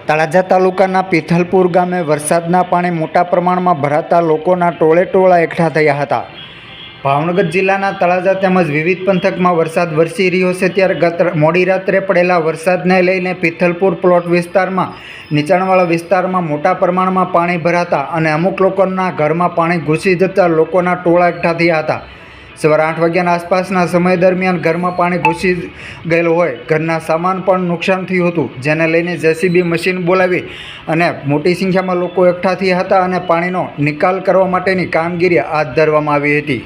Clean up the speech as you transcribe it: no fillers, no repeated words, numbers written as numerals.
તળાજા તાલુકાના પિથલપુર ગામે વરસાદના પાણી મોટા પ્રમાણમાં ભરાતા લોકોના ટોળેટોળા એકઠા થયા હતા। ભાવનગર જિલ્લાના તળાજા તેમજ વિવિધ પંથકમાં વરસાદ વરસી રહ્યો છે, ત્યારે મોડી રાત્રે પડેલા વરસાદને લઈને પિથલપુર પ્લોટ વિસ્તારમાં નીચાણવાળા વિસ્તારમાં મોટા પ્રમાણમાં પાણી ભરાતા અને અમુક લોકોના ઘરમાં પાણી ઘૂસી જતા લોકોના ટોળા એકઠા થયા હતા। સવારે 8 વાગ્યાના આસપાસના સમય દરમિયાન ઘરમાં પાણી ઘૂસી ગયેલું હોય, ઘરના સામાન પણ નુકસાન થયું હતું, જેને લઈને જેસીબી મશીન બોલાવી અને મોટી સંખ્યામાં લોકો એકઠા થયા હતા અને પાણીનો નિકાલ કરવા માટેની કામગીરી હાથ ધરવામાં આવી હતી।